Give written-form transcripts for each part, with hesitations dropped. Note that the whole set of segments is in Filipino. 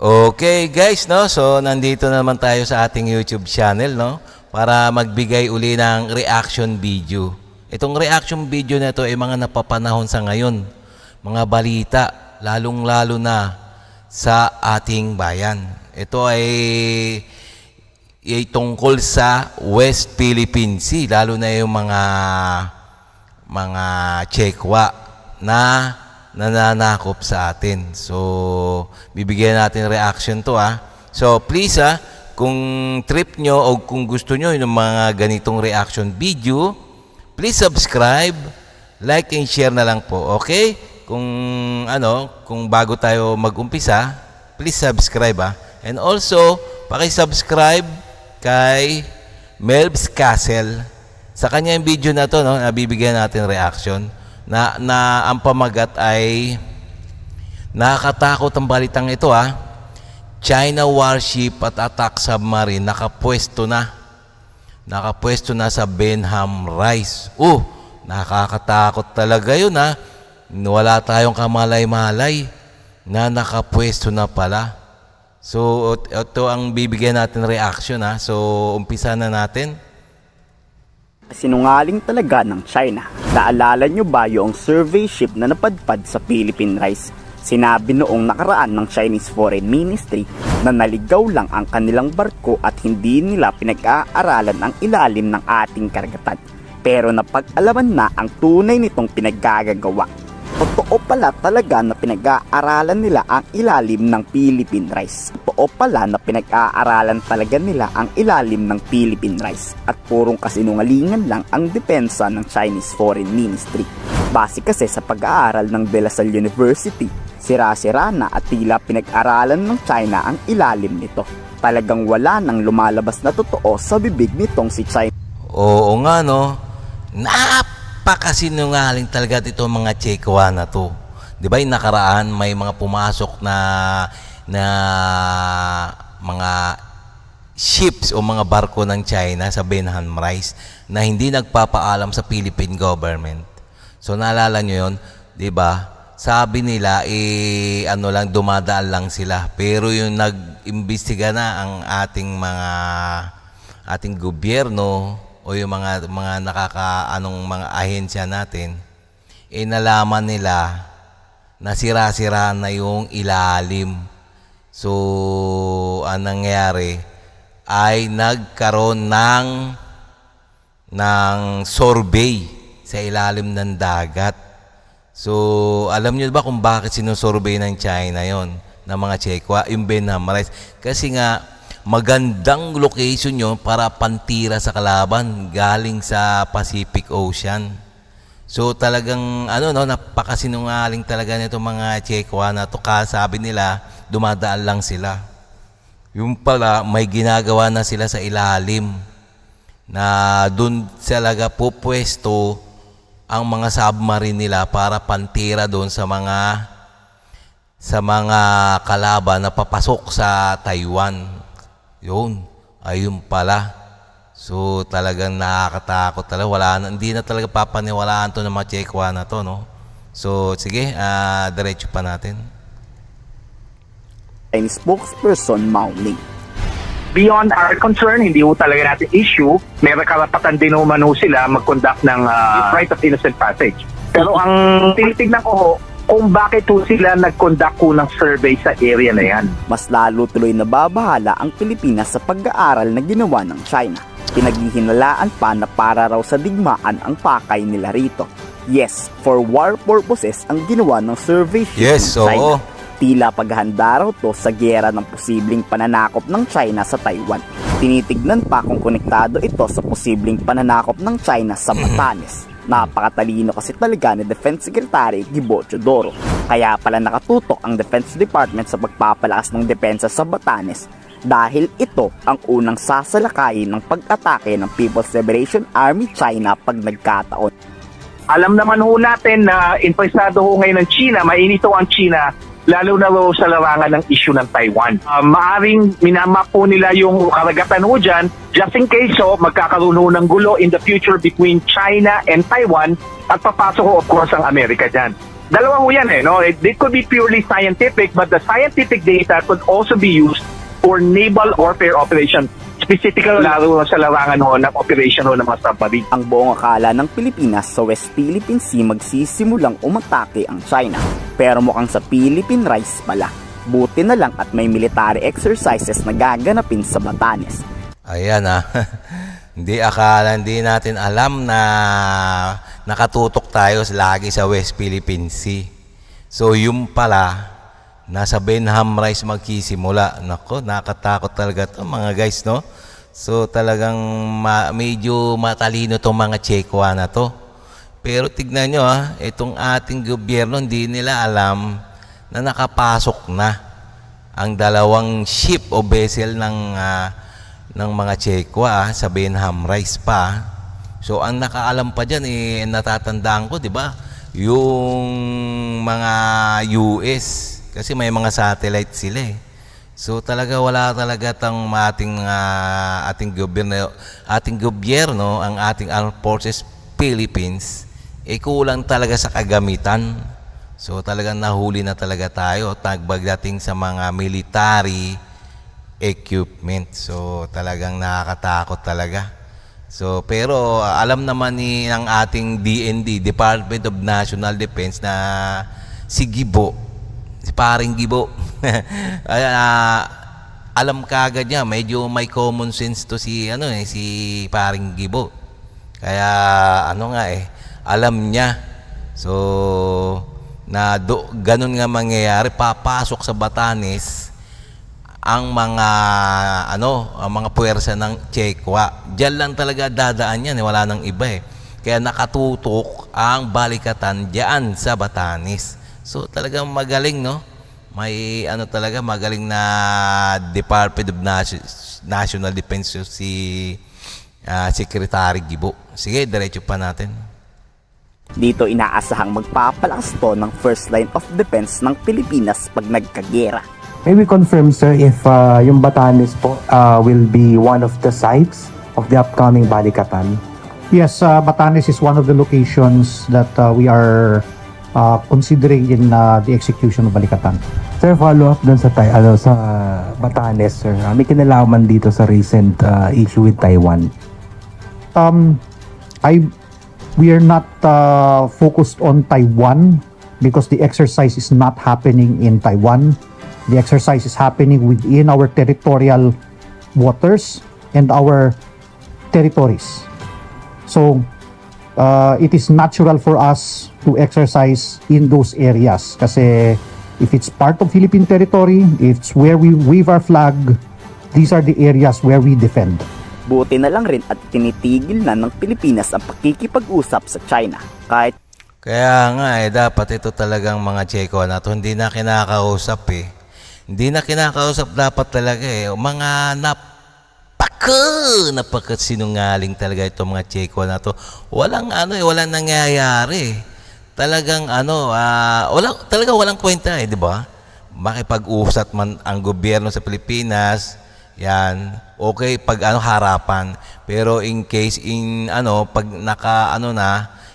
Okay guys, no? So nandito naman tayo sa ating YouTube channel, no? Para magbigay uli ng reaction video. Itong reaction video na ito ay mga napapanahon sa ngayon. Mga balita, lalong-lalo na sa ating bayan. Ito ay tungkol sa West Philippine Sea, lalo na yung mga Chekwa na nananakop sa atin. So, bibigyan natin reaction to So, please kung trip nyo o kung gusto nyo yung mga ganitong reaction video, please subscribe, like and share na lang po. Okay? Kung bago tayo mag-umpisa, please subscribe And also, paki-subscribe kay Melbs Castle. Sa kanya yung video na to, no, nabibigyan natin reaction. Na ang pamagat ay nakakatakot ang balitang ito China warship at attack submarine nakapwesto na sa Benham Rise. Nakakatakot talaga yun wala tayong kamalay-malay na nakapwesto na pala. So ito ang bibigyan natin reaction So umpisa na natin. Sinungaling talaga ng China. Naalala nyo ba yung survey ship na napadpad sa Philippine Rise? Sinabi noong nakaraan ng Chinese Foreign Ministry na naligaw lang ang kanilang barko at hindi nila pinag-aaralan ang ilalim ng ating karagatan. Pero napag-alaman na ang tunay nitong pinaggagawa. Totoo pala talaga na pinag-aaralan nila ang ilalim ng Philippine Rise. Totoo pala na pinag-aaralan talaga nila ang ilalim ng Philippine Rise. At purong kasinungalingan lang ang depensa ng Chinese Foreign Ministry. Base kasi sa pag-aaral ng De La Salle University, sira-sira na at tila pinag-aralan ng China ang ilalim nito. Talagang wala nang lumalabas na totoo sa bibig nitong si China. Oo nga Napakasinungaling talaga ito mga Chekwa na to. Di ba yung nakaraan may mga pumasok na mga ships o mga barko ng China sa Benham Rise na hindi nagpapaalam sa Philippine government. So naalala nyo yun, di ba? Sabi nila dumadaan lang sila. Pero yung nag-imbestiga na ang ating gobyerno o yung mga mga ahensya natin, nalaman nila na sira-sira na yung ilalim. So, ang nangyari ay nagkaroon ng survey sa ilalim ng dagat. So, alam niyo ba kung bakit sinusurvey ng China yon ng mga Chekwa, yung Benham Rise? Kasi nga, magandang location yun para pantira sa kalaban galing sa Pacific Ocean. So talagang napakasinungaling talaga nito mga Chekwa na to. Sabi nila dumadaan lang sila. Yung pala may ginagawa na sila sa ilalim na doon talaga pupwesto ang mga submarine nila para pantira doon sa mga kalaban na papasok sa Taiwan. Ayun pala. So talagang nakakatakot talaga. Hindi na talaga papaniwalaan to ng mga Chekwa na to, no? So sige, diretso pa natin. Chinese spokesperson Mao Ning. Beyond our concern, hindi ho talaga natin issue. May karapatan din naman sila mag-conduct ng right of innocent passage. Pero ang tinitignan ko ho, kung bakit sila nag-conduct ng survey sa area na yan. Mas lalo tuloy nababahala ang Pilipinas sa pag-aaral na ginawa ng China. Pinaghihinalaan pa na para raw sa digmaan ang pakay nila rito. Yes, for war purposes ang ginawa ng survey ship ng China. Tila paghahanda raw to sa giyera ng posibleng pananakop ng China sa Taiwan. Tinitignan pa kung konektado ito sa posibleng pananakop ng China sa Batanes. Napakatalino kasi talaga ni Defense Secretary Gibo Teodoro. Kaya pala nakatutok ang Defense Department sa pagpapalakas ng depensa sa Batanes dahil ito ang unang sasalakayin ng pag-atake ng People's Liberation Army China pag nagkataon. Alam naman natin na interesado ngayon ng China, mainit ang China, lalo na sa larangan ng issue ng Taiwan. Maaring minamap nila yung karagatan dyan, just in case magkakaroon ng gulo in the future between China and Taiwan at papasok of course ang Amerika dyan. Dalawa ho yan no? It could be purely scientific, but the scientific data could also be used for naval warfare operation. Specifically, lalo sa larangan ho ng operation ho ng mga submarine. Ang buong akala ng Pilipinas sa West Philippine Sea magsisimulang umatake ang China. Pero mukhang sa Philippine Rise pala. Buti na lang at may military exercises na gaganapin sa Batanes. Ayan hindi natin alam na nakatutok tayo lagi sa West Philippine Sea. So yung pala, nasa Benham Rise magsisimula. Nako, nakatakot talaga to mga guys, no? So talagang medyo matalino tong mga Chekwa na to. Pero tignan nyo itong ating gobyerno, hindi nila alam na nakapasok na ang dalawang ship o vessel ng mga Chekwa sa Benham Rise pa. So ang nakaalam pa dyan natatandaan ko, di ba? Yung mga US, kasi may mga satellite sila So talaga wala talaga tang ating gobyerno, ang ating Armed Forces Philippines kulang talaga sa kagamitan. So talagang nahuli na talaga tayo pagdating sa mga military equipment. So talagang nakakatakot talaga. So pero alam naman ng ating DND, Department of National Defense, na si Gibo, si paring Gibo alam kaagad niya, medyo may common sense to si si paring Gibo. Kaya alam niya. So ganun nga mangyayari, papasok sa Batanes ang mga puwersa ng Chekwa. Diyan lang talaga dadaan yan, wala nang iba Kaya nakatutok ang balikatan diyan sa Batanes. So talagang magaling, no? May talaga magaling na Department of National Defense si Secretary Gibo. Sige, diretso pa natin. Dito inaasahang magpapalakas to ng first line of defense ng Pilipinas pag nagkagera. May we confirm, sir, if yung Batanes po will be one of the sites of the upcoming balikatan? Yes, Batanes is one of the locations that we are considering in the execution of balikatan. Sir, follow up dun sa Batanes, sir. May kinalaman dito sa recent issue with Taiwan. We are not focused on Taiwan because the exercise is not happening in Taiwan. The exercise is happening within our territorial waters and our territories. So it is natural for us to exercise in those areas kasi if it's part of Philippine territory, it's where we wave our flag, these are the areas where we defend. Buti na lang rin at tinitigil na ng Pilipinas ang pakikipag-usap sa China. Kaya nga dapat ito talagang mga Chekwa na to hindi na kinakausap Hindi na kinakausap dapat talaga Mga napakasinungaling talaga itong mga Chekwa na to. Walang walang nangyayari. Talagang walang kwenta di ba? Makipag-usap man ang gobyerno sa Pilipinas, yan, okay pag harapan. Pero in case pag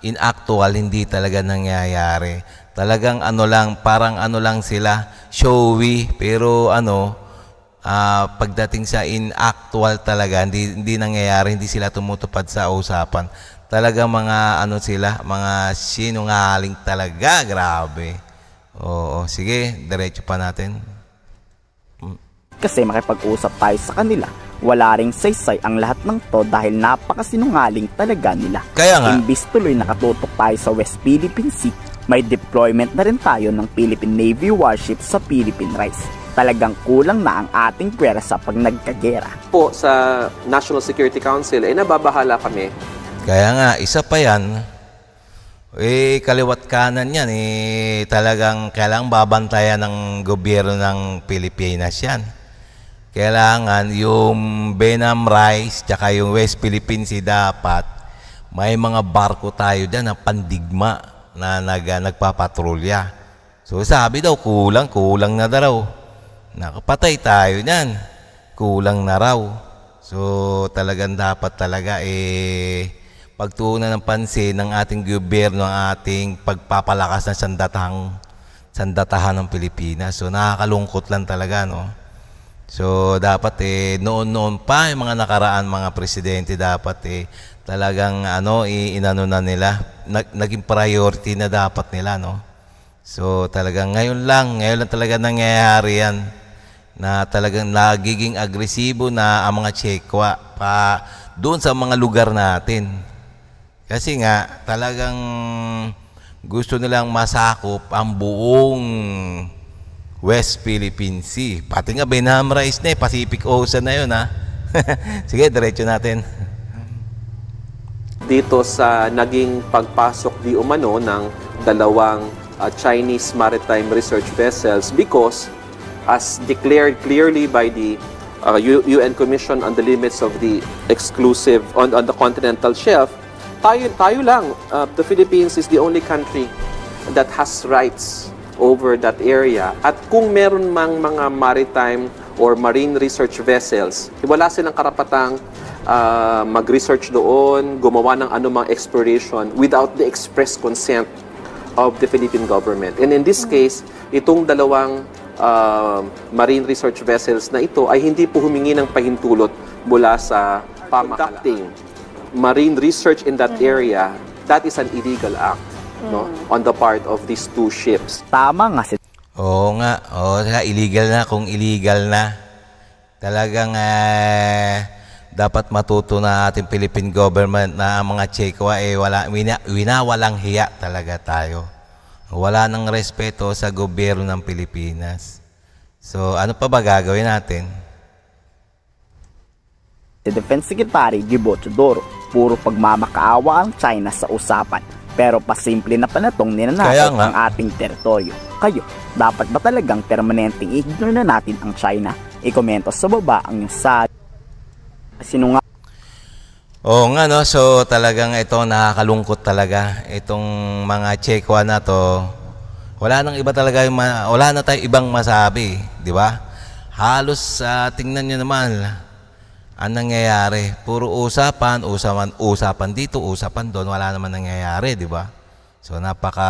in actual hindi talaga nangyayari. Talagang parang lang sila, showy, pero pagdating sa in actual talaga hindi nangyayari, hindi sila tumutupad sa usapan. Talagang mga sila, mga sinungaling talaga, grabe. Oo, sige, diretso pa natin. Kasi makipag-usap tayo sa kanila, wala ring saysay ang lahat ng to dahil napakasinungaling talaga nila. Kaya nga, imbis tuloy nakatutok tayo sa West Philippine Sea, may deployment na rin tayo ng Philippine Navy warship sa Philippine Rise. Talagang kulang na ang ating pwersa pag nagkagera. Po sa National Security Council, nababahala kami. Kaya nga, isa pa yan, kaliwat kanan yan, talagang kailangang babantayan ng gobyerno ng Pilipinas yan. Kailangan yung Benham Rise tsaka yung West Philippine Sea dapat may mga barko tayo dyan na pandigma na nagpapatrolya. So sabi daw, kulang na daw. Nakapatay tayo niyan. Kulang na raw. So talagang dapat talaga pagtuunan ng pansin ng ating gobyerno ang ating pagpapalakas ng sandatahan ng Pilipinas. So nakakalungkot lang talaga, no? So dapat noon-noon pa yung mga nakaraan mga presidente dapat talagang inano na nila, naging priority na dapat nila, no? So talagang ngayon lang talaga nangyayari yan na talagang nagiging agresibo na ang mga Chekwa pa doon sa mga lugar natin. Kasi nga talagang gusto nilang masakop ang buong West Philippine Sea. Pati nga Benham Rice na Pacific Ocean na yun, ha? Sige, diretso natin. Dito sa naging pagpasok di umano ng dalawang Chinese maritime research vessels because as declared clearly by the UN Commission on the Limits of the Exclusive on the Continental Shelf, tayo lang, the Philippines is the only country that has rights over that area. At kung meron mang mga maritime or marine research vessels, wala silang karapatang mag-research doon, gumawa ng anumang exploration without the express consent of the Philippine government. And in this case, itong dalawang marine research vessels na ito ay hindi po humingi ng pahintulot mula sa pamahalaan. Marine research in that area, that is an illegal act, no, on the part of these two ships. Tama nga si Oo nga, illegal na kung illegal na. Talagang dapat matuto na ating Philippine government na ang mga Chekwa winawalang hiya talaga tayo. Wala nang respeto sa gobyerno ng Pilipinas. So ano pa ba gagawin natin? Si Defense Secretary Gibo Teodoro, puro pagmamakaawa ang China sa usapan. Pero pasimple na panatong ninanakot ang ating teritoryo. Kayo, dapat ba talagang permanenteng ignore na natin ang China? I-komento sa baba ang yung sinunga. Oo nga, no? So talagang ito nakakalungkot talaga. Itong mga Chekwa na to, wala nang iba talaga, wala na tayong ibang masabi, di ba? Halos tingnan nyo naman, ang nangyayari, puro usapan dito, usapan doon, wala naman nangyayari, di ba? So napaka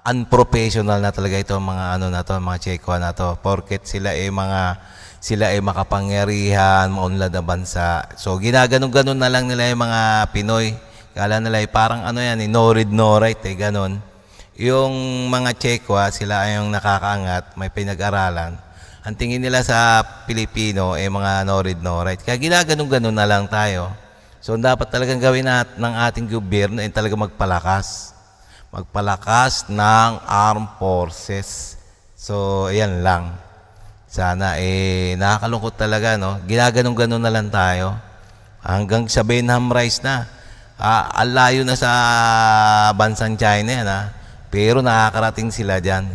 unprofessional na talaga ito mga mga Chekwa na to, porket sila ay makapangyarihan, maunlad na bansa. So ginaganon-ganon na lang nila yung mga Pinoy. Kala nila parang no read no write, ganon. Yung mga Chekwa, sila ay yung nakakaangat, may pinag-aralan. Ang tingin nila sa Pilipino mga no read no write. Kaya ginaganon-ganon na lang tayo. So dapat talagang gawin ng ating gobyerno ay talaga magpalakas ng armed forces. So ayan lang. Sana nakakalungkot talaga, no? Ginaganon-ganon na lang tayo. Hanggang sa Benham Rice na. Ang layo na sa bansang China yan, pero nakakarating sila dyan.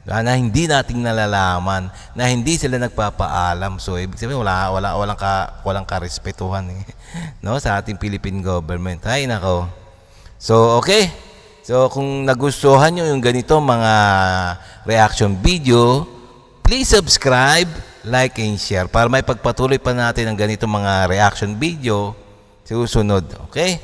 Na hindi nating nalalaman, na hindi sila nagpapaalam. So ibig sabihin walang karespetuhan no, sa ating Philippine government. Ay nako. So okay. So kung nagustuhan nyo yung ganito mga reaction video, please subscribe, like, and share para may pagpatuloy pa natin ang ganito mga reaction video sa susunod. Okay?